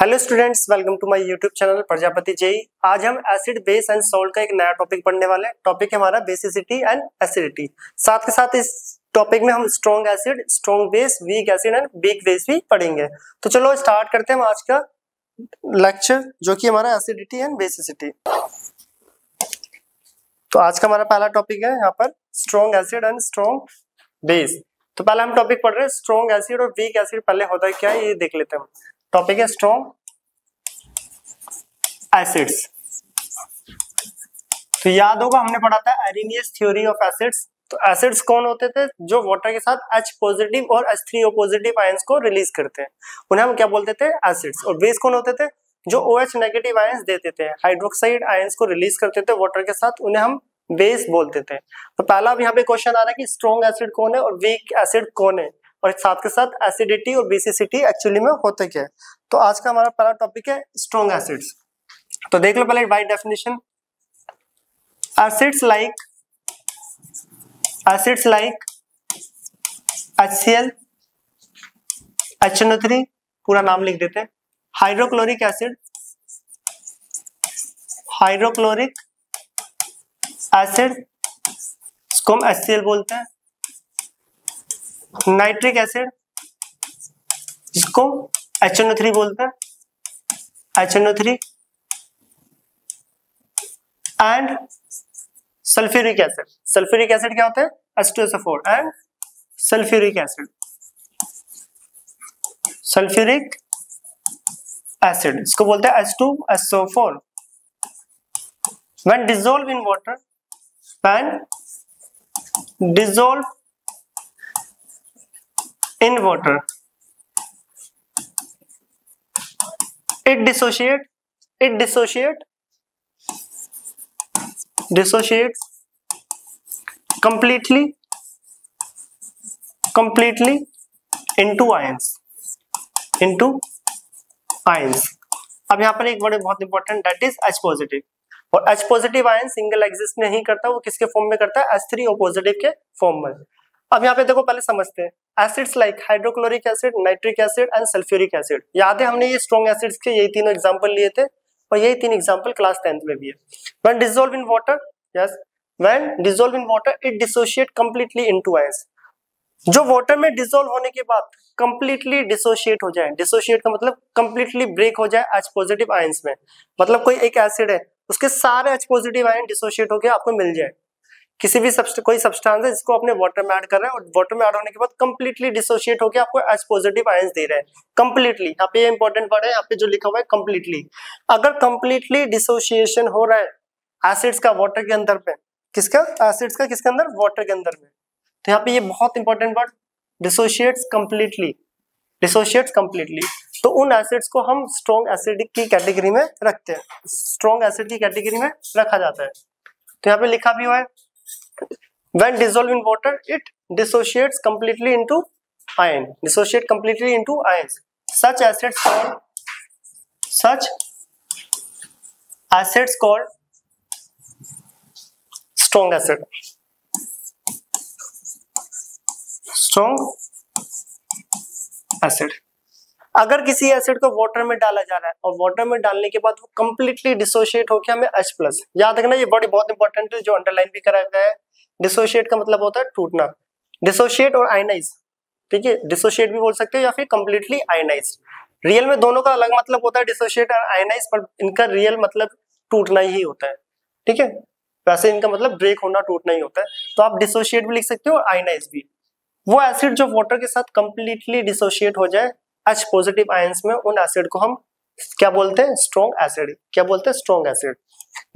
Hello students, welcome to my YouTube channel Prajapati JE. आज हम acid base and salt का एक नया टॉपिक पढ़ने वाले हैं। टॉपिक है हमारा बेसिसिटी एंड एसिडिटी। साथ के साथ इस टॉपिक में हम strong acid, strong base, week acid and weak base भी पढ़ेंगे। तो चलो स्टार्ट करते हैं हम आज का लेक्चर, जो कि हमारा एसिडिटी एंड बेसिसिटी। तो आज का हमारा पहला टॉपिक है यहाँ पर strong acid and strong base. तो पहले हम टॉपिक पढ़ रहे हैं स्ट्रॉन्ग एसिड और वीक एसिड। पहले होता है क्या है ये देख लेते हैं। टॉपिक है स्ट्रॉन्ग एसिड्स। तो याद होगा हमने पढ़ा था एरिनियस थ्योरी ऑफ एसिड्स। तो एसिड्स कौन होते थे? जो वाटर के साथ H पॉजिटिव और H3O पॉजिटिव आयंस को रिलीज करते हैं, उन्हें हम क्या बोलते थे? एसिड्स। और बेस कौन होते थे? जो OH नेगेटिव आयंस देते थे, हाइड्रोक्साइड आयंस को रिलीज करते थे वाटर के साथ, उन्हें हम बेस बोलते थे। तो पहला अब यहाँ पे क्वेश्चन आ रहा है कि स्ट्रॉन्ग एसिड कौन है और वीक एसिड कौन है, और साथ के साथ एसिडिटी और बेसिसिटी एक्चुअली में होते क्या है। तो आज का हमारा पहला टॉपिक है स्ट्रॉन्ग एसिड्स। तो देख लो पहले by definition, acids like HCl, HNO3, पूरा नाम लिख देते हैं, हाइड्रोक्लोरिक एसिड, इसको हम HCl बोलते हैं, नाइट्रिक एसिड जिसको HNO3 बोलते हैं, HNO3, and sulphuric acid. Sulphuric acid क्या होता है? H2SO4 and sulphuric acid, sulphuric acid इसको बोलते हैं H2SO4। When dissolved in water, it dissociates completely into ions। अब यहाँ पर एक वर्ड बहुत important, that is H positive. और H positive ion single exist नहीं करता, वो किसके फॉर्म में करता है? H3O पॉजिटिव के फॉर्म में। अब यहाँ पे देखो पहले समझते हैं, acids like hydrochloric acid, nitric acid and sulphuric acid. याद है हमने ये स्ट्रॉन्ग एसिड्स के यही तीनों एग्जांपल लिए थे, और यही तीन एग्जांपल क्लास 10th में भी है। When dissolve in water, it dissociate completely into ions. जो वाटर में डिसॉल्व होने के बाद कंप्लीटली डिसोशिएट हो जाए, डिसोशिएट का मतलब कंप्लीटली ब्रेक हो जाए H पॉजिटिव आयंस में। मतलब कोई एक एसिड है, उसके सारे H पॉजिटिव आयन डिसोशिएट होकर आपको मिल जाए। किसी भी कोई सब्सटेंस है जिसको अपने वाटर में ऐड कर रहे हैं, और वाटर में ऐड होने के बाद कंप्लीटली डिसोशिएट होकर आपको H पॉजिटिव आयंस दे रहे हैं कंप्लीटली। यहाँ पे इंपॉर्टेंट वर्ड है, यहाँ पे जो लिखा हुआ है कंप्लीटली। अगर कंप्लीटली डिसोशिएशन हो रहा है एसिड्स का वाटर के अंदर पे, किसका? एसिड्स का किसके अंदर? वाटर के अंदर में। तो यहाँ पे ये बहुत इंपॉर्टेंट वर्ड डिसोशिएट्स कंप्लीटली। तो उन एसिड्स को हम स्ट्रॉन्ग एसिड की कैटेगरी में रखते हैं, स्ट्रॉन्ग एसिड की कैटेगरी में रखा जाता है। तो यहाँ पे लिखा भी हुआ है, when dissolved in water it dissociates completely into ions। such acids called strong acid। अगर किसी एसिड को वाटर में डाला जा रहा है और वाटर में डालने के बाद वो कंप्लीटली डिसोशिएट होकर हमें H+, याद रखना ये बड़ी बहुत इंपॉर्टेंट है, जो अंडरलाइन भी करा गया है। डिसोशिएट का मतलब होता है टूटना, डिसोशिएट और आयनाइज, ठीक है? डिसोशिएट भी बोल सकते हैं या फिर कंप्लीटली आयनाइज। रियल में दोनों का अलग मतलब होता है, डिसोशिएट और आयनाइज, पर इनका रियल मतलब टूटना ही होता है, ठीक है? वैसे इनका मतलब ब्रेक होना, टूटना ही होता है। तो आप डिसोशिएट भी लिख सकते हो और आयनाइज भी। वो एसिड जो वाटर के साथ कंप्लीटली डिसोशिएट हो जाए H पॉजिटिव आयंस में, उन एसिड को हम क्या बोलते हैं? Strong acid. क्या बोलते हैं? Strong acid.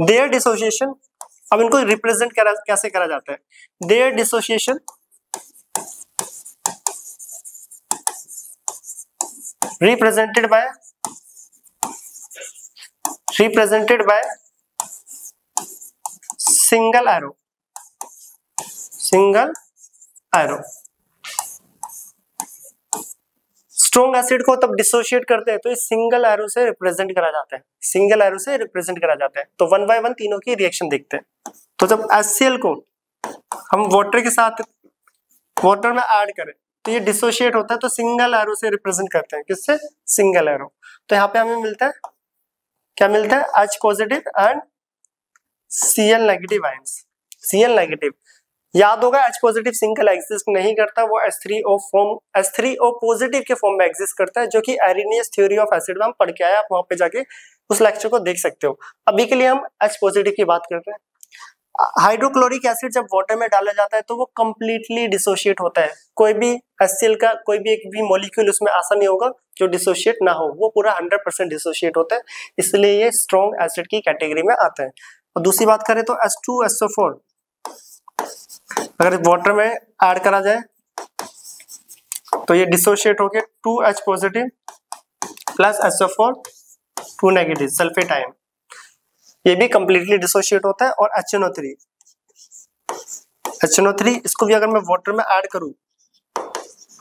देयर डिसोशिएशन, अब इनको रिप्रेजेंट कैसे करा जाता है? Their dissociation represented by single arrow. Strong acid को तब डिसोशिएट करते हैं तो इस सिंगल एरो से रिप्रेजेंट करा जाता है, तो 1 बाय 1 तीनों की रिएक्शन देखते हैं। तो जब HCl को हम वाटर के साथ वाटर में ऐड करें तो ये डिसोशिएट होता है, तो सिंगल एरो से रिप्रेजेंट करते हैं। किससे? Single arrow. तो यहाँ पे हमें मिलता है, क्या मिलता है, H positive and Cl negative ions. Cl negative याद होगा, H पॉजिटिव सिंगल एग्जिस्ट नहीं करता, वो H3O पॉजिटिव के फॉर्म में एग्जिस्ट करता है, जो कि एरिनियस थ्योरी ऑफ एसिड में हम पढ़ के आए, आप वहां पे जाके उस लेक्चर को देख सकते हो। अभी के लिए हम H पॉजिटिव की बात करते हैं। हाइड्रोक्लोरिक एसिड जब वाटर में डाला जाता है तो वो कंप्लीटली डिसोशिएट होता है, कोई भी HCl का कोई भी एक भी मॉलिक्यूल उसमें ऐसा नहीं होगा जो डिसोशिएट ना हो, वो पूरा 100% डिसोशिएट होता है, इसलिए ये स्ट्रॉन्ग एसिड की कैटेगरी में आता है। और दूसरी बात करें तो H2SO4 अगर वाटर में ऐड करा जाए तो ये डिसोशिएट होके 2H positive plus SO4 2 negative sulphate ion, ये भी कंप्लीटली डिसोशिएट होता है। और HNO3 इसको भी अगर मैं वाटर में ऐड करूं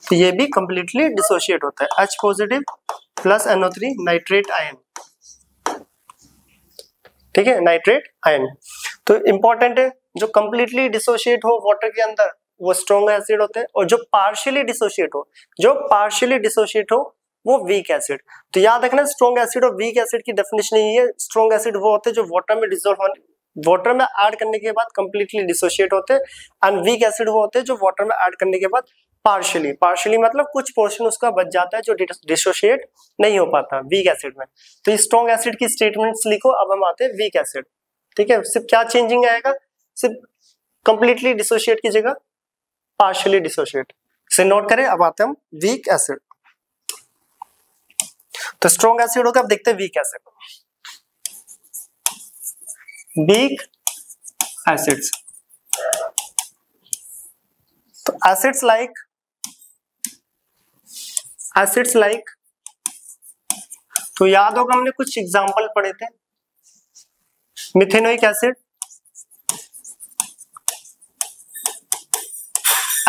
तो ये भी कंप्लीटली डिसोशिएट होता है, H positive plus NO3 nitrate ion, ठीक है, नाइट्रेट आयन। तो इंपॉर्टेंट है, जो कंप्लीटली डिसोशिएट हो वाटर के अंदर वो स्ट्रॉन्ग एसिड होते हैं, और जो पार्शियली डिसोशिएट हो वो वीक एसिड। तो याद रखना, स्ट्रॉन्ग एसिड और वीक एसिड की डेफिनेशन यही है। स्ट्रॉन्ग एसिड वो होते हैं जो वाटर में ऐड करने के बाद कंप्लीटली डिसोशिएट होते हैं, एंड वीक एसिड वो होते हैं जो वाटर में ऐड करने के बाद पार्शियली मतलब कुछ पोर्शन उसका बच जाता है जो डिसोशिएट नहीं हो पाता वीक एसिड में। तो ये स्ट्रॉन्ग एसिड की स्टेटमेंट्स लिखो। अब हम आते हैं वीक एसिड, ठीक है, सिर्फ क्या चेंजिंग आएगा, सिर्फ कंप्लीटली डिसोशिएट की जगह पार्शियली डिसोशिएट, इसे नोट करें। अब आते हैं हम वीक एसिड। तो स्ट्रॉन्ग एसिड होगा, अब देखते हैं वीक एसिड। वीक एसिड्स, तो एसिड्स लाइक तो याद होगा हमने कुछ एग्जांपल पढ़े थे। मिथेनोइक एसिड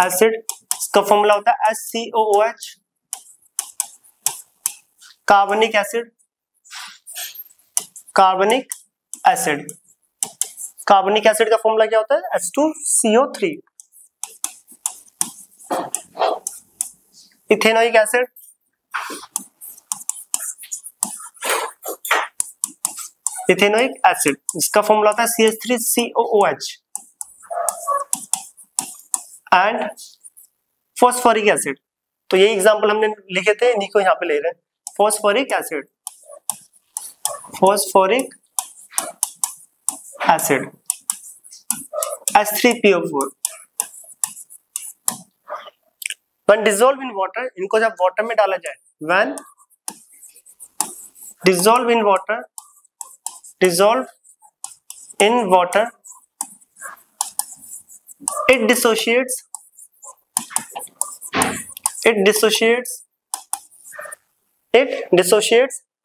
इसका फॉर्मूला होता है HCOOH। कार्बनिक एसिड का फॉर्मूला क्या होता है, H2CO3। इथेनोइक एसिड इसका फॉर्मूला होता है CH3COOH। एंड फॉस्फोरिक एसिड, तो ये एग्जांपल हमने लिखे थे, इन्हीं को यहाँ पे ले रहे हैं। Phosphoric acid H3PO4। When dissolved in water, इनको जब वाटर में डाला जाए, when dissolved in water it dissociates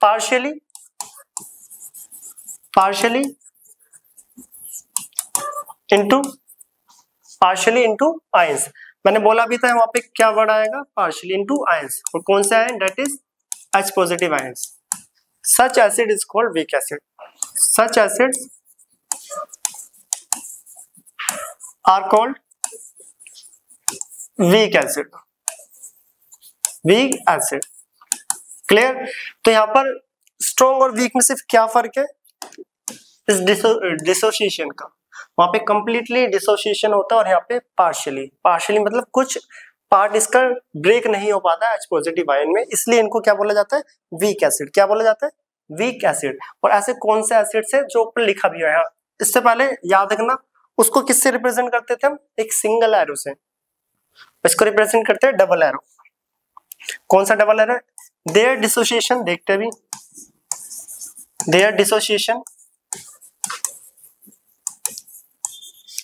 partially into ions। मैंने बोला भी था वहां पे क्या वर्ड आएगा, partially into ions, और कौन सा ion, that is H positive ions। Such acid is called weak acid। Such acids are called weak acid। Clear. तो यहाँ पर स्ट्रॉन्ग और वीक में सिर्फ क्या फर्क है, इस डिसोसिएशन का। वहां पे कंप्लीटली डिसोसिएशन होता है और यहाँ पे पार्शियली मतलब कुछ पार्ट इसका ब्रेक नहीं हो पाता है H पॉजिटिव आयन में, इसलिए इनको क्या बोला जाता है, वीक एसिड। क्या बोला जाता है, वीक एसिड। और ऐसे कौन से एसिड्स है जो ऊपर लिखा भी है, इससे पहले याद रखना उसको किससे रिप्रेजेंट करते थे हम, एक सिंगल एरो से। इसको रिप्रेजेंट करते हैं डबल एरो। कौन सा डबल एरो, देयर डिसोसिएशन, देखते भी, their dissociation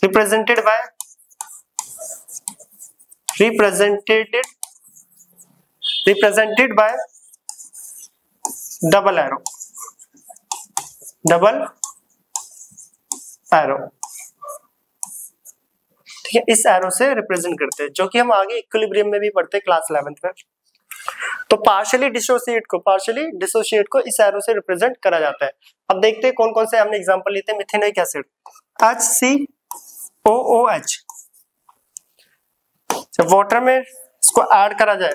represented by double arrow। ठीक है, इस एरो से रिप्रेजेंट करते हैं, जो कि हम आगे इक्विलिब्रियम में भी पढ़ते हैं क्लास 11th में। तो पार्शियली डिसोशिएट को इस एरो से रिप्रेजेंट करा जाता है। अब देखते हैं कौन कौन से हमने एग्जांपल लेते हैं। मिथेनोइक एसिड HCOOH, जब वाटर में इसको ऐड करा जाए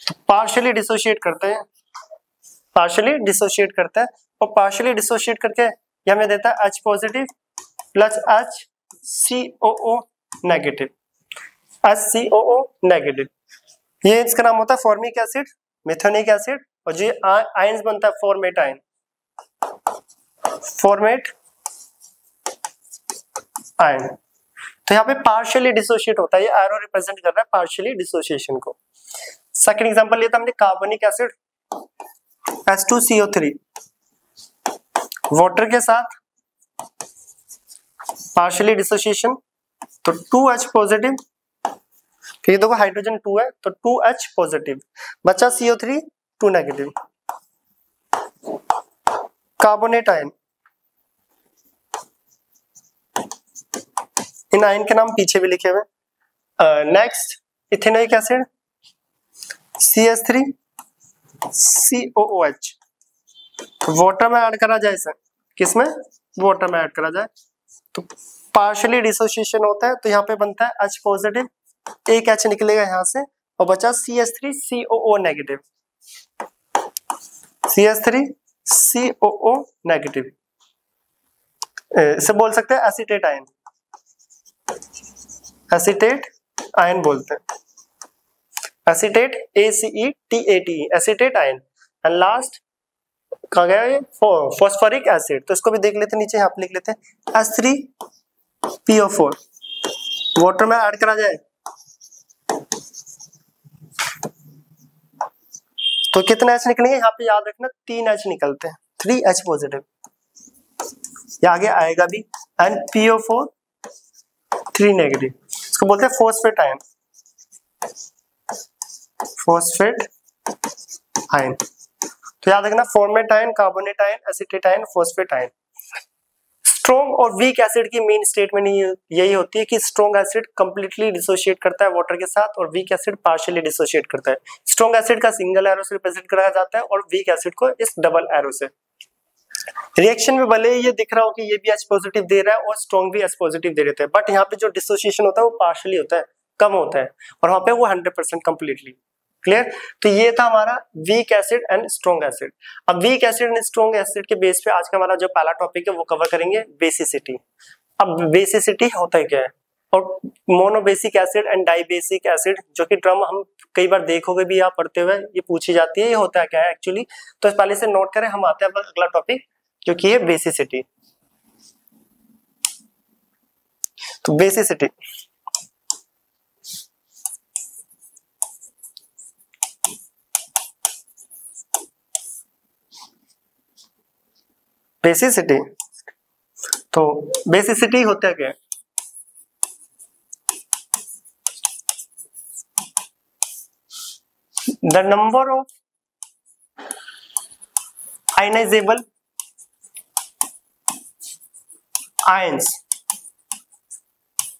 तो पार्शियली डिसोशिएट करते हैं पार्शियली डिसोशिएट करता है और पार्शियली डिसोशिएट करके ये हमें देता है H positive plus HCOO negative, HCOO negative. ये इसका नाम होता है फॉर्मिक एसिड, मेथोनिक एसिड, और जो आयंस बनता है फॉर्मेट आयन, फॉर्मेट आयन। तो यहाँ पे पार्शियली डिसोशिएट होता है, ये एरो रिप्रेजेंट कर रहा है पार्शियली डिसोसिएशन को। सेकंड एग्जांपल लिया था हमने कार्बोनिक एसिड H2CO3 वाटर के साथ पार्शियली डिसोसिएशन, तो 2H पॉजिटिव, ये देखो हाइड्रोजन 2 है तो 2H पॉजिटिव, बचा CO3 2 negative. Carbonate ion, in ion के नाम पीछे भी लिखे हुए। Next ethanoic acid CH3COOH, water में ऐड करा जाए सर, किसमें, वाटर में ऐड करा जाए तो पार्शियली डिसोसिएशन होता है, तो यहाँ पे बनता है H पॉजिटिव, एक H निकलेगा यहाँ से और बचा CH3COO नेगेटिव, CH3COO नेगेटिव। इसे बोल सकते हैं एसीटेट आयन, एसीटेट आयन बोलते हैं, acetate ACETATE, acetate ion. And last कहा गया ये फॉस्फोरिक एसिड, तो इसको भी देख लेते हैं, नीचे यहाँ पे लिख लेते हैं H3PO4, वाटर में ऐड करा जाए तो कितने H निकलेंगे, यहाँ पे याद रखना 3 H निकलते हैं, 3H पॉजिटिव, ये आगे आएगा भी, एंड PO4 3 नेगेटिव, इसको बोलते हैं फॉस्फेट आयन, फॉस्फेट आयन। तो याद रखना format ion, carbonate ion, acetate ion, phosphate ion. Strong और वीक एसिड की मेन स्टेटमेंट यही होती है कि स्ट्रॉन्ग एसिड कंप्लीटली डिसोशिएट करता है वाटर के साथ और वीक एसिड पार्शियली डिसोशिएट करता है। स्ट्रॉन्ग एसिड का सिंगल एरो से रिप्रेजेंट कराया जाता है और वीक एसिड को इस डबल एरो से। रिएक्शन में भले ये दिख रहा हो कि ये भी H पॉजिटिव दे रहा है और स्ट्रॉन्ग भी H पॉजिटिव दे रहे थे, बट यहाँ पे जो डिसोसिएशन होता है वो पार्शियली होता है, कम होता है, और वहां पे वो 100% कंप्लीटली। क्लियर? तो ये था हमारा weak acid and strong acid. अब weak acid and strong acid के बेस पे आज का हमारा जो पहला टॉपिक है वो कवर करेंगे, बेसिसिटी। अब बेसिसिटी होता है क्या है, और monobasic acid and dibasic acid, जो कि टर्म हम कई बार देखोगे भी आप पढ़ते हुए, ये पूछी जाती है, ये होता है क्या है एक्चुअली, तो इस पहले से नोट करें। हम आते हैं अगला टॉपिक जो कि है बेसिसिटी। तो बेसिसिटी बेसिसिटी तो बेसिसिटी होता है क्या, the number of ionisable ions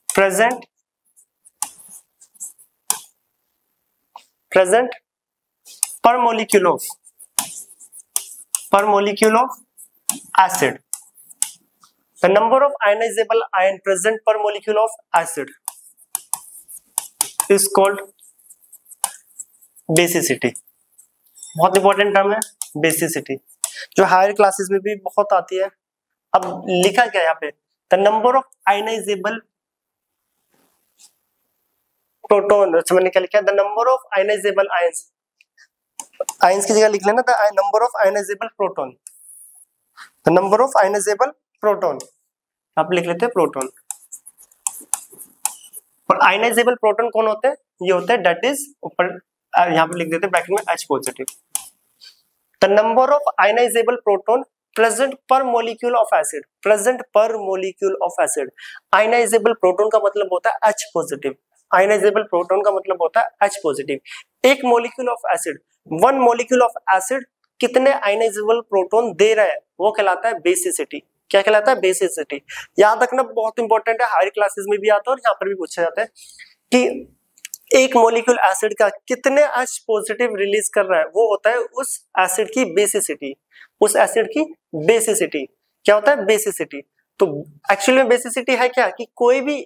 present per molecule of acid. The number of ionizable ion present per molecule of acid is called basicity. बहुत इंपॉर्टेंट टर्म है बेसिसिटी, जो हायर क्लासेस में भी बहुत आती है। अब लिखा क्या है यहाँ पे, the number of ionisable proton, मैंने क्या लिखा है, the number of ionisable ions, ions की जगह लिख लेना the number of ionisable proton, the number of ionisable proton, आप लिख लेते हैं प्रोटोन। और आयनाइजेबल प्रोटोन कौन होते हैं, ये होते हैं दैट इज, ऊपर यहाँ पे लिख देते हैं ब्रैकेट में H positive. The number of ionisable proton present per molecule of acid, present per molecule of acid. Ionisable proton का मतलब होता है H पॉजिटिव, आयनाइजेबल प्रोटोन का मतलब होता है H पॉजिटिव। एक molecule of acid, one molecule of acid कितने आयनाइजेबल प्रोटोन दे रहा है वो कहलाता है बेसिसिटी। क्या कहलाता है, बेसिसिटी। याद रखना बहुत इंपॉर्टेंट है, हायर क्लासेस में भी आता है और यहाँ पर भी पूछा जाता है कि एक मोलिक्यूल एसिड का कितने H पॉजिटिव रिलीज कर रहा है, वो होता है उस एसिड की बेसिसिटी, उस एसिड की बेसिसिटी। क्या होता है, बेसिसिटी। तो एक्चुअली में बेसिसिटी है क्या कि कोई भी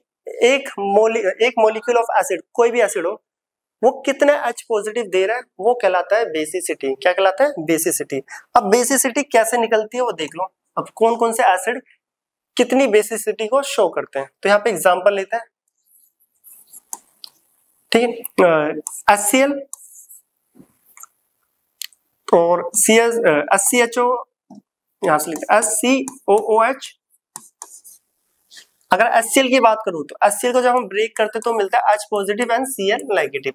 एक मोलिक्यूल ऑफ एसिड, कोई भी एसिड हो, वो कितने H पॉजिटिव दे रहा है वो कहलाता है बेसिसिटी। क्या कहलाता है? बेसिसिटी। अब बेसिसिटी कैसे निकलती है वो देख लो। अब कौन कौन से एसिड कितनी बेसिसिटी को शो करते हैं, तो यहाँ पे एग्जांपल लेते हैं, ठीक है। HCl और HCHO, यहां से लिखते हैं HCOOH। अगर HCl की बात करूं तो HCl को जब हम ब्रेक करते हैं तो मिलता है H positive and Cl negative.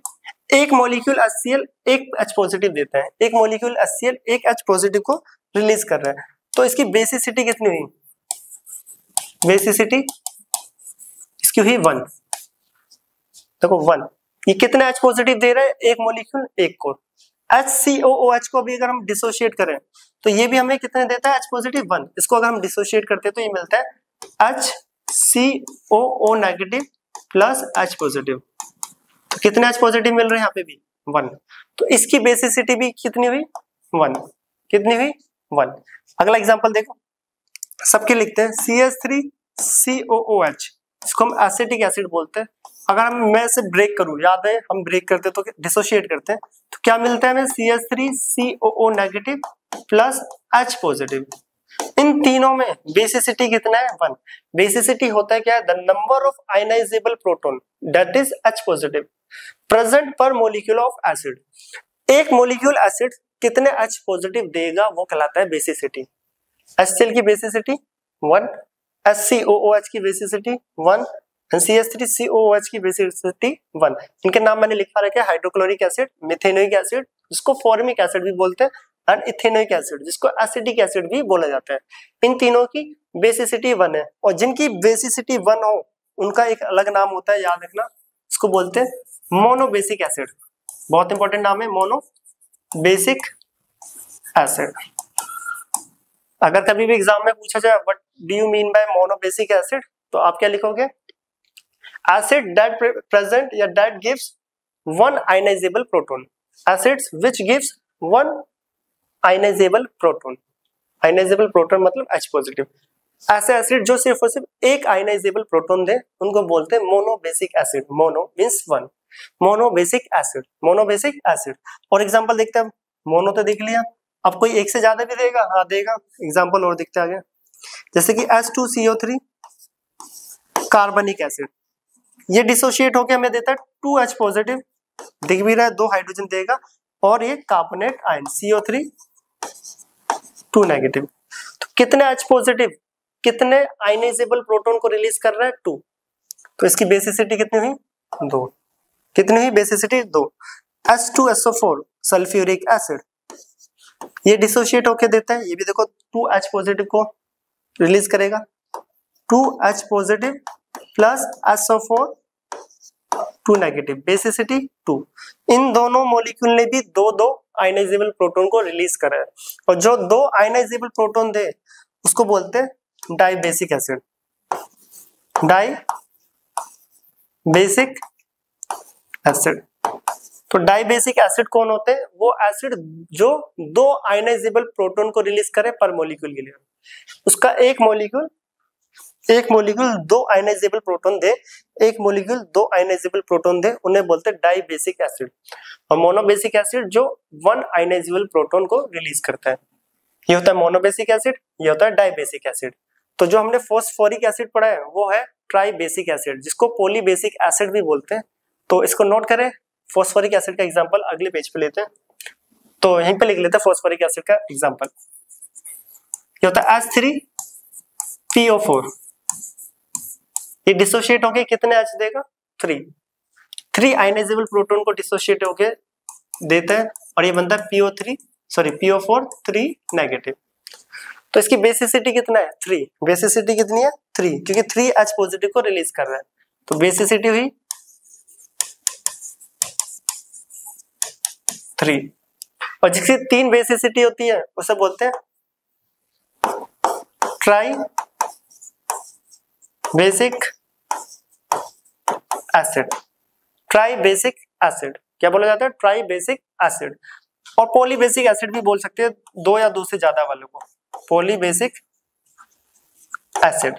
एक मॉलिक्यूल HCl एक H पॉजिटिव देता है, एक मॉलिक्यूल HCl एक H पॉजिटिव को रिलीज कर रहा है, तो इसकी बेसिसिटी कितनी हुई? बेसिसिटी इसकी हुई 1। देखो 1, ये कितने H पॉजिटिव दे रहा है? एक मॉलिक्यूल एक को। HCOOH को भी अगर हम डिसोशिएट करें तो ये भी हमें कितने देता है? H positive 1। इसको अगर हम डिसोशिएट करते हैं तो ये मिलता है HCOO negative plus H positive. तो कितने H पॉजिटिव मिल रहे हैं यहाँ पे भी? 1। तो इसकी बेसिसिटी भी कितनी हुई? 1। कितनी हुई? 1। अगला एग्जांपल देखो, सबके लिखते हैं CH3COOH, इसको हम एसिटिक एसिड बोलते हैं। अगर हम मैं से ब्रेक करूं, याद है हम ब्रेक करते हैं तो डिसोशिएट करते हैं, तो क्या मिलता है हमें? CH3COO negative plus H positive. इन तीनों में बेसिसिटी कितना है? 1। बेसिसिटी होता है क्या है? The number of ionisable proton that is H positive present per molecule of acid. एक मॉलिक्यूल एसिड कितने H पॉजिटिव देगा वो कहलाता है बेसिसिटी। HCl की बेसिसिटी 1, HCOOH की बेसिसिटी 1, CH3COOH की बेसिसिटी 1। इनके नाम मैंने लिखा रखा है, हाइड्रोक्लोरिक एसिड, मिथेनोइक एसिड जिसको फॉर्मिक एसिड भी बोलते हैं, एंड इथेनोइक एसिड जिसको एसिडिक एसिड भी बोला जाता है। इन तीनों की बेसिसिटी 1 है, और जिनकी बेसिसिटी 1 हो उनका एक अलग नाम होता है, याद रखना, इसको बोलते हैं मोनोबेसिक एसिड। बहुत इंपॉर्टेंट नाम है मोनोबेसिक एसिड। अगर कभी भी एग्जाम में पूछा जाए what do you mean by monobasic acid, तो आप क्या लिखोगे? एसिड दैट प्रेजेंट या that gives one ionisable proton. Acids which gives one ionisable proton. Ionisable proton मतलब H पॉजिटिव। ऐसे एसिड जो सिर्फ और सिर्फ एक आयनाइजेबल प्रोटॉन दे उनको बोलते हैं monobasic acid. Mono means 1, monobasic acid, monobasic acid. और एग्जांपल देखते हैं, मोनो तो देख लिया, अब कोई एक से ज्यादा भी देगा? हाँ देगा। एग्जांपल और दिखते आगे, जैसे कि H2CO3 कार्बनिक एसिड, ये डिसोशिएट होकर हमें देता है 2H पॉजिटिव, दिख भी रहा है 2 हाइड्रोजन देगा, और ये कार्बोनेट आयन CO3 2 नेगेटिव। तो कितने H पॉजिटिव कितने आयनाइजेबल प्रोटॉन को रिलीज कर रहा है? 2। तो इसकी बेसिसिटी कितनी हुई? 2। कितनी हुई बेसिसिटी? 2। H2SO4 सल्फ्यूरिक एसिड, ये डिसोशिएट होके देता है, ये भी देखो 2H पॉजिटिव को रिलीज करेगा, 2H positive plus SO4 2 negative, basicity 2। इन दोनों मॉलिक्यूल ने भी 2-2 आयनाइजेबल प्रोटॉन को रिलीज करा है, और जो 2 आयनाइजेबल प्रोटॉन दे उसको बोलते हैं dibasic acid. Di basic acid. तो डाइबेसिक एसिड कौन होते हैं? वो एसिड जो 2 आयनाइजेबल प्रोटॉन को रिलीज करे पर मॉलिक्यूल के लिए। उसका एक मॉलिक्यूल 2 आयनाइजेबल प्रोटॉन दे, एक मॉलिक्यूल 2 आयनाइजेबल प्रोटॉन दे, उन्हें बोलते हैं डाइबेसिक एसिड। और मोनोबेसिक एसिड जो 1 आयनाइजेबल प्रोटॉन को रिलीज करता है, ये होता है मोनोबेसिक एसिड, ये होता है डाइबेसिक एसिड। तो जो हमने फॉस्फोरिक एसिड पढ़ा है वो है ट्राइबेसिक एसिड, जिसको पॉलीबेसिक एसिड भी बोलते हैं। तो इसको नोट करें, फॉस्फोरिक एसिड का एग्जांपल अगले पेज पे लेते हैं, तो यहीं पे लिख लेते हैं फॉस्फोरिक एसिड का एग्जांपल। ये होता है H3PO4, ये डिसोशिएट होके कितने H देगा? 3 आयनाइजेबल प्रोटॉन को डिसोशिएट होके देता है, और ये बनता है PO4 3 नेगेटिव। तो इसकी बेसिसिटी कितना है? 3। बेसिसिटी कितनी है? 3, क्योंकि 3H पॉजिटिव को रिलीज कर रहा है, तो बेसिसिटी हुई 3। और जिसकी 3 बेसिसिटी होती है उसे बोलते हैं try basic acid. Try basic acid क्या बोला जाता है? Try basic acid. और पॉलीबेसिक एसिड भी बोल सकते हैं, 2 या 2 से ज्यादा वालों को पॉलीबेसिक एसिड।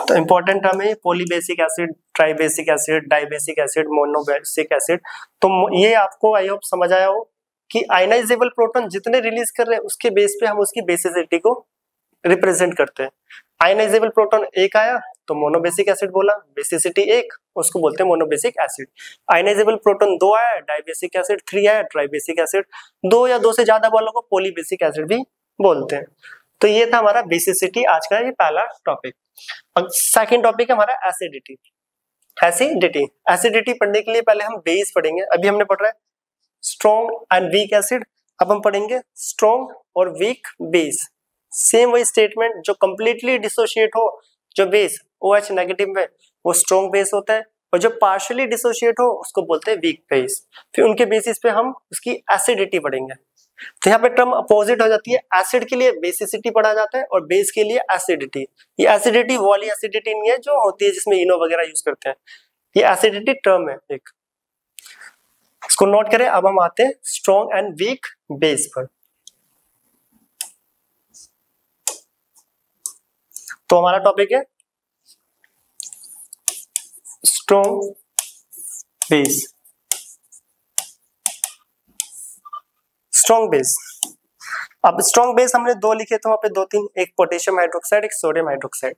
तो इंपॉर्टेंट टर्म है polybasic acid, tribasic acid, dibasic acid, monobasic acid. तो ये आपको आई होप समझ आया हो कि आयनाइजेबल प्रोटॉन जितने रिलीज कर रहे हैं उसके बेस पे हम उसकी बेसिसिटी को रिप्रेजेंट करते हैं। आयनाइजेबल प्रोटॉन एक आया तो मोनोबेसिक एसिड बोला, बेसिसिटी एक, उसको बोलते हैं मोनोबेसिक एसिड। आयनाइजेबल प्रोटॉन दो आया डाइबेसिक एसिड, 3 आया ट्राइबेसिक एसिड, 2 या 2 से ज्यादा वालों को पॉलीबेसिक एसिड भी बोलते हैं। तो ये था हमारा बेसिसिटी, आज का ये पहला टॉपिक। अब सेकंड टॉपिक है हमारा एसिडिटी। एसिडिटी, एसिडिटी पढ़ने के लिए पहले हम बेस पढ़ेंगे। अभी हमने पढ़ रहा है स्ट्रॉन्ग एंड वीक एसिड, अब हम पढ़ेंगे स्ट्रॉन्ग और वीक बेस। सेम वही स्टेटमेंट, जो कंप्लीटली डिसोशिएट हो, जो बेस OH नेगेटिव में, वो स्ट्रॉन्ग बेस होता है, और जो पार्शियली डिसोशिएट हो उसको बोलते हैं वीक बेस। फिर उनके बेसिस पे हम उसकी एसिडिटी पढ़ेंगे। तो यहाँ पे टर्म अपोजिट हो जाती है, एसिड के लिए बेसिसिटी पढ़ा जाता है और बेस के लिए एसिडिटी। ये एसिडिटी वो वाली एसिडिटी नहीं है जो होती है जिसमें इनो वगैरह यूज करते हैं, ये एसिडिटी टर्म है एक, इसको नोट करें। अब हम आते हैं स्ट्रॉन्ग एंड वीक बेस पर। तो हमारा टॉपिक है स्ट्रॉन्ग बेस। स्ट्रॉन्ग बेस, अब स्ट्रॉन्ग बेस हमने 2 लिखे थे वहां पे 2-3, एक पोटेशियम हाइड्रोक्साइड, एक सोडियम हाइड्रोक्साइड।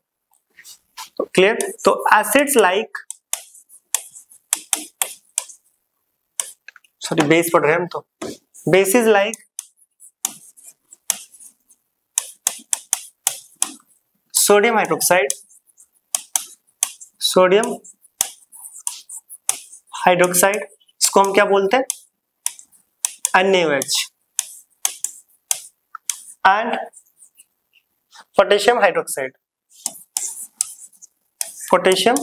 तो क्लियर। तो एसिड्स लाइक, सॉरी बेस पढ़ रहे हैं हम, तो basis like sodium hydroxide, sodium hydroxide, इसको हम क्या बोलते हैं NaOH, and potassium hydroxide, potassium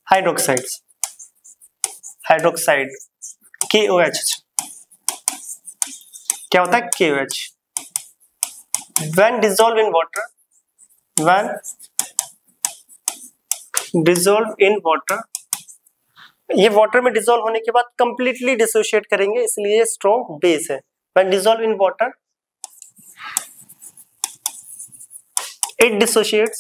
hydroxide, hydroxide KOH, क्या होता है KOH। When dissolved in water, when dissolved in water, ये वाटर में डिसॉल्व होने के बाद कंप्लीटली डिसोशिएट करेंगे, इसलिए ये स्ट्रॉन्ग बेस है। When dissolved in water, it dissociates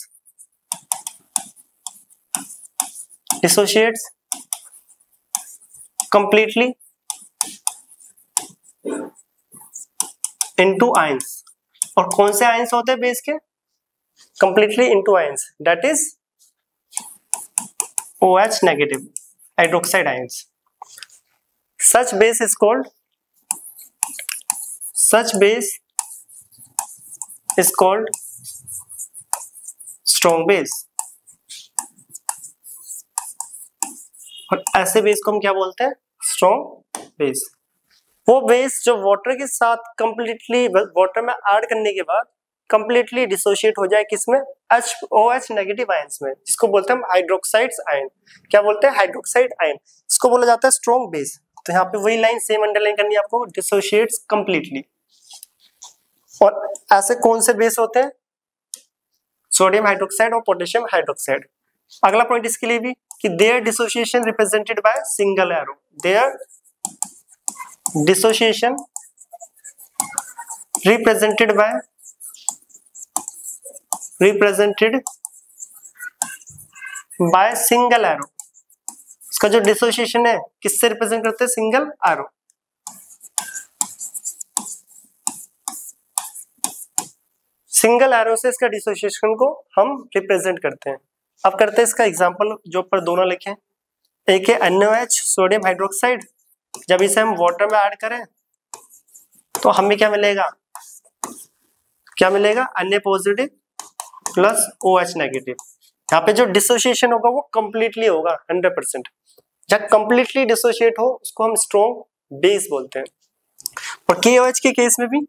completely into ions। और कौन से आयंस होते हैं बेस के? Completely into ions, that is OH negative hydroxide ions। Such base is called strong base। और ऐसे बेस को हम क्या बोलते हैं? Strong base. वो बेस जो वाटर के साथ कंप्लीटली, वाटर में ऐड करने के बाद कंप्लीटली डिसोशिएट हो जाए, किसमें? OH नेगेटिव आयंस में, जिसको बोलते हैं हम हाइड्रोक्साइड्स आयन। क्या बोलते हैं? हाइड्रोक्साइड आयन, इसको बोला जाता है स्ट्रॉन्ग बेस। तो यहाँ पे वही लाइन सेम अंडरलाइन करनी है आपको, डिसोशिएट्स कंप्लीटली। और ऐसे कौन से बेस होते हैं? सोडियम हाइड्रोक्साइड और पोटेशियम हाइड्रोक्साइड। अगला पॉइंट इसके लिए भी कि their dissociation represented by single arrow, their dissociation represented by single arrow. इसका जो डिसोसिएशन है किससे रिप्रेजेंट करते हैं? Single arrow. सिंगल एरो से इसका डिसोसिएशन को हम रिप्रेजेंट करते हैं। अब करते हैं इसका एग्जांपल, जो पर दोनों लिखे हैं। एक है NaOH सोडियम हाइड्रोक्साइड, जब इसे हम वाटर में ऐड करें तो हमें क्या मिलेगा? Na positive plus OH negative. यहाँ पे जो डिसोसिएशन होगा वो कंप्लीटली होगा 100%। जब कंप्लीटली डिसोशिएट हो उसको हम स्ट्रॉन्ग बेस बोलते हैं। और KOH के केस में भी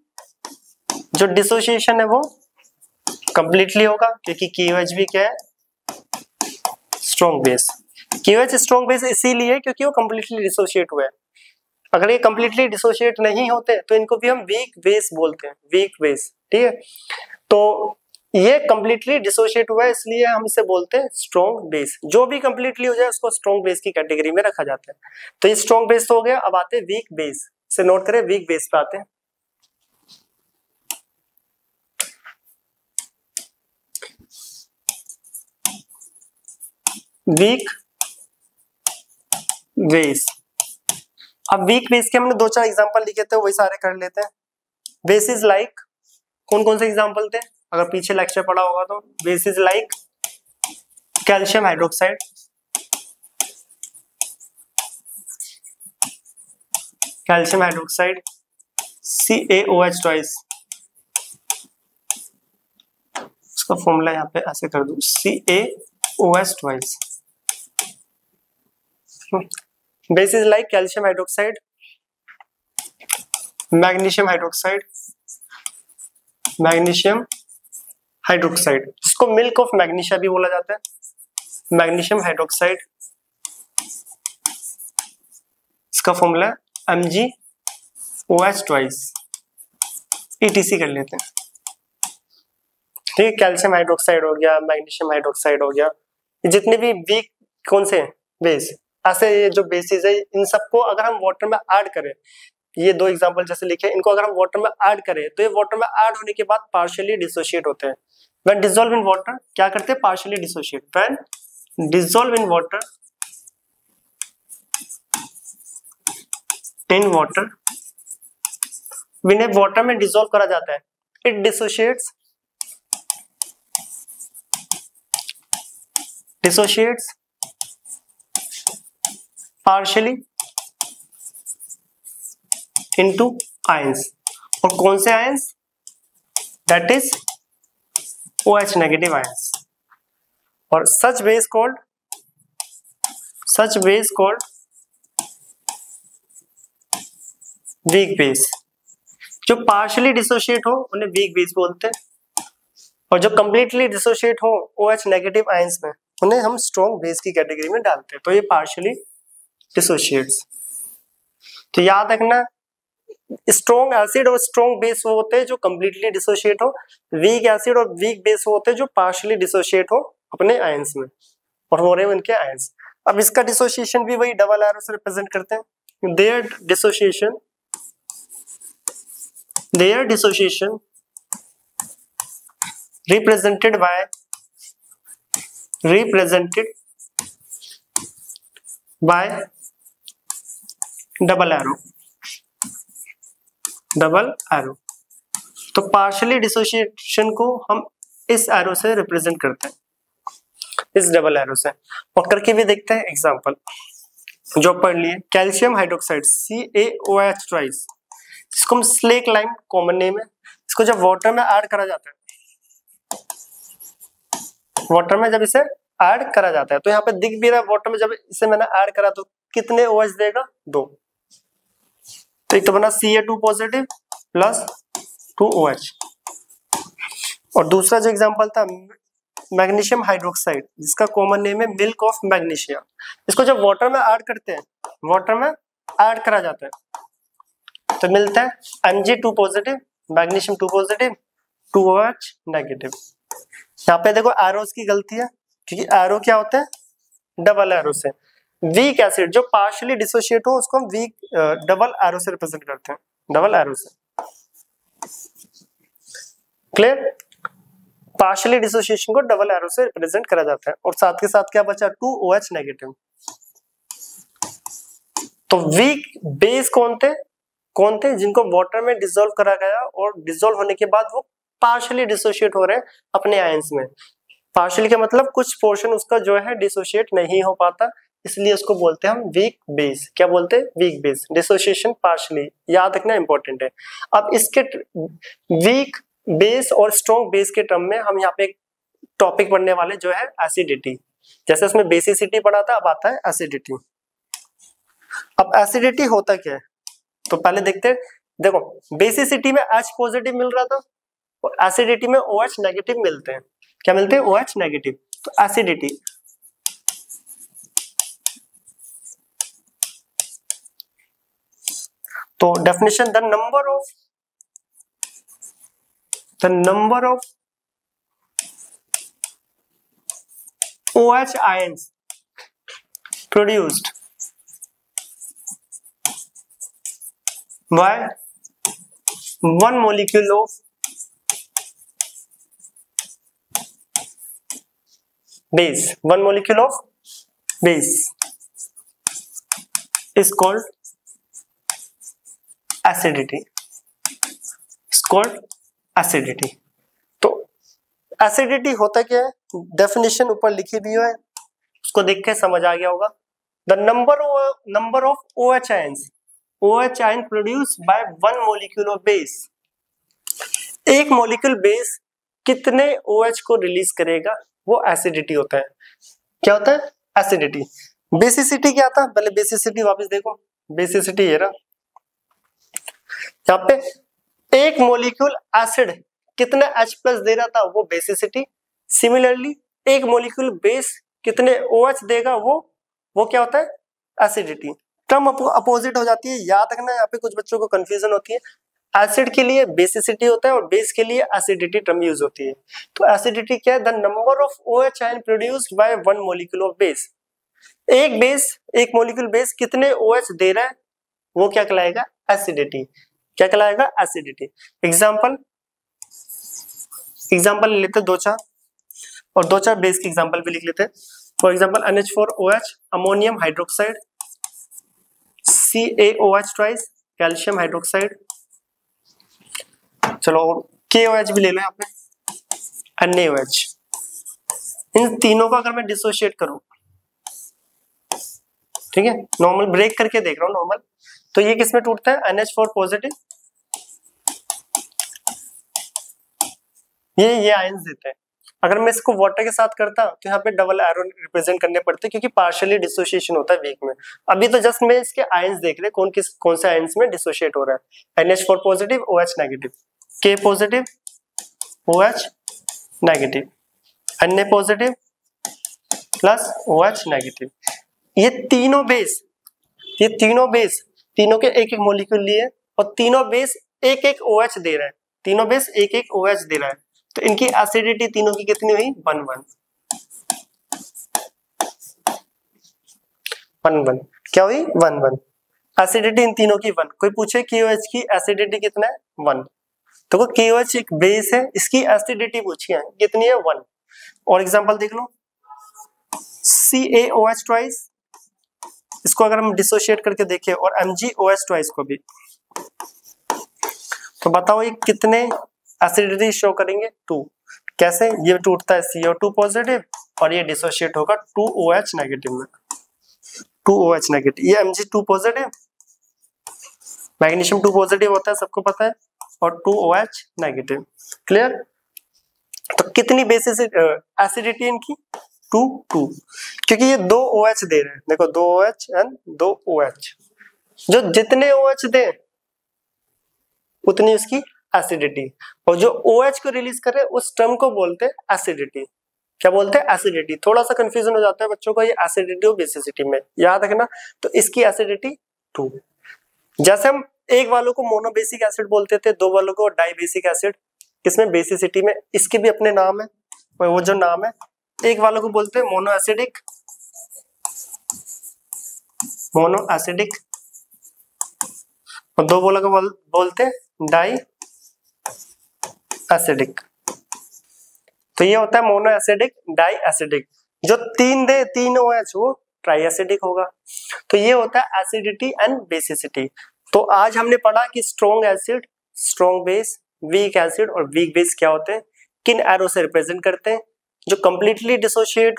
जो डिसोसिएशन है वो कंप्लीटली होगा, क्योंकि KOH भी क्या है? Strong base. KOH strong base इसीलिए क्योंकि वो कंप्लीटली डिसोशिएट हुआ है। अगर ये कंप्लीटली डिसोशिएट नहीं होते तो इनको भी हम वीक बेस बोलते हैं, वीक बेस। ठीक है, तो ये कंप्लीटली डिसोशिएट हुआ है इसलिए हम इसे बोलते हैं स्ट्रॉन्ग बेस। जो भी कंप्लीटली हो जाए उसको स्ट्रॉन्ग बेस की कैटेगरी में रखा जाता है। तो ये स्ट्रॉन्ग बेस तो हो गया। अब आते हैं वीक बेस, इसे नोट करें, वीक बेस पे आते हैं। Weak base. अब वीक बेस के हमने 2-4 एग्जांपल लिखे थे, वही सारे कर लेते हैं। बेसिस लाइक, कौन कौन से एग्जांपल थे अगर पीछे लेक्चर पढ़ा होगा तो? Basis like calcium hydroxide, calcium hydroxide CaOH twice, इसका फॉर्मूला यहाँ पे ऐसे कर दूं CaOH twice. Basis like calcium hydroxide, magnesium hydroxide, magnesium hydroxide, जिसको मिल्क ऑफ मैग्नीशिया भी बोला जाता है, मैग्नीशियम हाइड्रोक्साइड, इसका फॉर्मूला MgOH ट्वाइस, ETC कर लेते हैं। ठीक है, कैल्शियम हाइड्रोक्साइड हो गया, मैग्नीशियम हाइड्रोक्साइड हो गया, जितने भी वीक कौन से बेस, ऐसे ये जो बेसिस है इन सबको अगर हम वाटर में ऐड करें, ये 2 एग्जांपल जैसे लिखे, इनको अगर हम वाटर में ऐड करें तो ये वाटर में ऐड होने के बाद पार्शियली डिसोशिएट होते हैं। व्हेन डिसॉल्व इन वाटर क्या करते हैं? Partially dissociate. When dissolve in water, in water, इन्हें वाटर में डिसॉल्व करा जाता है, it dissociates, dissociates partially into ions. और कौन से ions? That is OH negative ions. और सच बेस कॉल्ड वीक बेस। जो पार्शियली डिसोशिएट हो उन्हें वीक बेस बोलते हैं, और जो कंप्लीटली डिसोशिएट हो OH नेगेटिव आयंस में उन्हें हम स्ट्रॉन्ग बेस की कैटेगरी में डालते हैं। तो ये पार्शियली डिसोशिएट्स। तो याद रखना, स्ट्रॉन्ग एसिड और स्ट्रॉन्ग बेस वो होते हैं जो कंप्लीटली डिसोशिएट हो, वीक एसिड और वीक बेस वो होते हैं जो पार्शियली डिसोशिएट हो अपने आयंस में, और हो रहे हैं उनके आयंस। अब इसका डिसोसिएशन भी वही डबल एरो से रिप्रेजेंट करते हैं। Their dissociation represented by double arrow. तो पार्शियली डिसोसिएशन को हम इस एरो से रिप्रेजेंट करते हैं, इस डबल एरो से। और करके भी देखते हैं एग्जांपल जो पढ़ लिए। कैल्शियम हाइड्रोक्साइड CaOH ट्वाइस, इसको हम स्लेक लाइम कॉमन नेम है। इसको जब वाटर में ऐड करा जाता है, वाटर में जब इसे ऐड करा जाता है तो यहाँ पे दिख भी रहा है, वाटर में जब इसे मैंने ऐड करा तो कितने OH देगा? 2। तो एक तो बना Ca2 पॉजिटिव प्लस 2OH। और दूसरा जो एग्जांपल था मैग्नीशियम हाइड्रोक्साइड, जिसका कॉमन नेम है मिल्क ऑफ मैग्नीशिया। इसको जब वाटर में ऐड करते हैं, वाटर में ऐड करा जाता है तो मिलता है Mg2 positive, magnesium 2 positive, 2OH negative. यहाँ पे देखो एरोस की गलती है, क्योंकि एरो क्या होते हैं? डबल एरो से। वीक एसिड जो पार्शियली डिसोशिएट हो उसको हम वीक डबल एरो से रिप्रेजेंट करते हैं, डबल एरो से। क्लियर? पार्शियली डिसोसिएशन को डबल एरो से रिप्रेजेंट करा जाता है। और साथ के साथ क्या बचा? 2OH negative. तो वीक बेस कौन थे? जिनको वाटर में डिसॉल्व करा गया और डिसॉल्व होने के बाद वो पार्शियली डिसोशिएट हो रहे हैं अपने आयंस में। पार्शियली का मतलब कुछ पोर्शन उसका जो है डिसोशिएट नहीं हो पाता, इसलिए उसको बोलते हैं हम वीक बेस। क्या बोलते हैं? Weak base. डिसोसिएशन पार्शियली, याद रखना इंपॉर्टेंट है। अब इसके वीक बेस और स्ट्रॉन्ग बेस के टर्म में हम यहाँ पे एक टॉपिक पढ़ने वाले जो है एसिडिटी। जैसे उसमें बेसिसिटी पढ़ा था, अब आता है एसिडिटी। अब एसिडिटी होता क्या है तो पहले देखते हैं। देखो बेसिसिटी में H पॉजिटिव मिल रहा था और एसिडिटी में OH नेगेटिव मिलते हैं। क्या मिलते हैं? OH negative. तो एसिडिटी, तो definition the number of OH ions produced by one molecule of base, one molecule of base is called acidity, is called acidity. तो एसिडिटी होता क्या है, डेफिनेशन ऊपर लिखी भी है, उसको देख के समझ आ गया होगा। The number of OH ions, OH ion produce by one molecule of base. एक मॉलिक्यूल बेस कितने OH को रिलीज करेगा, वो एसिडिटी होता है। क्या होता है, एसिडिटी। बेसिसिटी क्या था, पहले बेसिसिटी वापस देखो, बेसिसिटी ये रहा, यहाँ पे एक मॉलिक्यूल एसिड कितने H+ दे रहा था, वो बेसिसिटी। सिमिलरली एक मॉलिक्यूल बेस कितने OH देगा, वो क्या होता है, एसिडिटी। टर्म अपोजिट हो जाती है, याद रखना, यहाँ पे कुछ बच्चों को कंफ्यूजन होती है। एसिड के लिए बेसिसिटी होता है और बेस के लिए एसिडिटी टर्म यूज होती है। तो एसिडिटी क्या है, the number of OH ion produced by one molecule of base. एक मॉलिक्यूल बेस कितने OH दे रहा है, वो क्या कहलाएगा, एसिडिटी। क्या कहलाएगा, एसिडिटी। एग्जांपल लेते दो चार, और दो चार बेस के एग्जांपल भी लिख लेते हैं। For example NH4OH, ammonium hydroxide, CaOH twice, calcium hydroxide. चलो और KOH भी ले लो यहाँ पे, NaOH। इन तीनों को अगर मैं डिसोशिएट करूं, ठीक है, नॉर्मल ब्रेक करके देख रहा हूं नॉर्मल, तो ये किसमें टूटता है, NH4 पॉजिटिव, ये आयंस देते हैं। अगर मैं इसको वाटर के साथ करता तो यहाँ पे डबल एरो रिप्रेजेंट करने पड़ते, क्योंकि पार्शियली डिसोसिएशन होता है वीक में। अभी तो जस्ट मैं इसके आयंस देख रहे कौन से आयंस में डिसोशिएट हो रहा है। NH4 positive, OH negative, K positive, OH negative, Na positive plus OH negative. ये तीनों बेस तीनों के एक एक मॉलिक्यूल लिए, और तीनों बेस एक एक OH दे रहा है, तीनों बेस एक एक OH दे रहा है। तो इनकी एसिडिटी तीनों की कितनी हुई, 1-1। क्या हुई, 1-1। एसिडिटी इन तीनों की 1। कोई पूछे KOH की एसिडिटी कितना है, 1। तो KOH एक बेस है, इसकी एसिडिटी पूछी है, कितनी है, 1। और एग्जांपल देख लो, CaOH ट्वाइस, इसको अगर हम डिसोशिएट करके देखें, और MgOH ट्वाइस को भी, तो बताओ ये कितने एसिडिटी शो करेंगे, 2। कैसे, ये टूटता है CO2 पॉजिटिव और ये डिसोशिएट होगा 2OH नेगेटिव में, 2OH नेगेटिव। ये Mg2 पॉजिटिव, मैग्नीशियम 2 पॉजिटिव होता है, सबको पता है, और 2OH नेगेटिव। क्लियर। तो कितनी बेसिस एसिडिटी इनकी, 2, क्योंकि ये 2 OH दे रहे हैं, देखो 2 OH एंड 2 OH, जो जितने OH दे उतनी उसकी एसिडिटी, और जो OH को रिलीज करे उस टर्म को बोलते हैं एसिडिटी। क्या बोलते हैं, एसिडिटी। थोड़ा सा कंफ्यूजन हो जाता है बच्चों को, ये एसिडिटी और बेसिसिटी में, याद रखना। तो इसकी एसिडिटी 2। जैसे हम एक वालों को मोनोबेसिक एसिड बोलते थे, दो वालों को डाइबेसिक एसिड, किसमें, बेसिसिटी में। इसके भी अपने नाम है, वो जो नाम है, एक वालों को बोलते हैं मोनो एसिडिक, और दो वालों को बोलते हैं डाई एसिडिक। तो ये होता है मोनो एसिडिक, डाई एसिडिक। जो 3 दे, 3 OH, वो ट्राई एसिडिक होगा। तो ये होता है एसिडिटी एंड बेसिसिटी। तो आज हमने पढ़ा कि strong acid, strong base, weak acid और वीक बेस क्या होते हैं, किन एरो से रिप्रेजेंट करते हैं। जो कंप्लीटली डिसोशिएट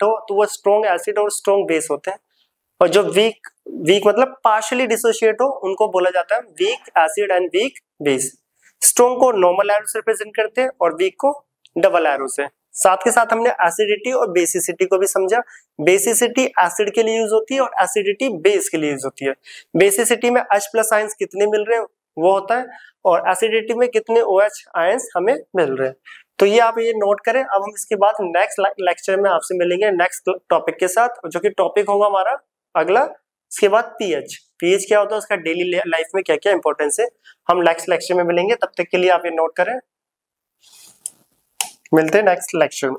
हो तो वो स्ट्रॉन्ग एसिड और स्ट्रॉन्ग बेस होते हैं, और जो वीक मतलब पार्शियली डिसोशिएट हो उनको बोला जाता है week acid and weak base. Strong को नॉर्मल एरो से रिप्रेजेंट करते हैं और वीक को डबल एरो से। साथ के साथ हमने एसिडिटी और बेसिसिटी को भी समझा। बेसिसिटी एसिड के लिए यूज होती है और एसिडिटी बेस के लिए यूज होती है। बेसिसिटी में H+ आयंस कितने मिल रहे हैं वो होता है, और एसिडिटी में कितने OH आयंस हमें मिल रहे हैं। तो ये आप ये नोट करें। अब हम इसके बाद नेक्स्ट लेक्चर में आपसे मिलेंगे नेक्स्ट टॉपिक के साथ, जो कि टॉपिक होगा हमारा अगला। इसके बाद पीएच क्या होता है, उसका डेली लाइफ में क्या क्या इंपॉर्टेंस है, हम नेक्स्ट लेक्चर में मिलेंगे। तब तक के लिए आप ये नोट करें। मिलते हैं नेक्स्ट लेक्चर में।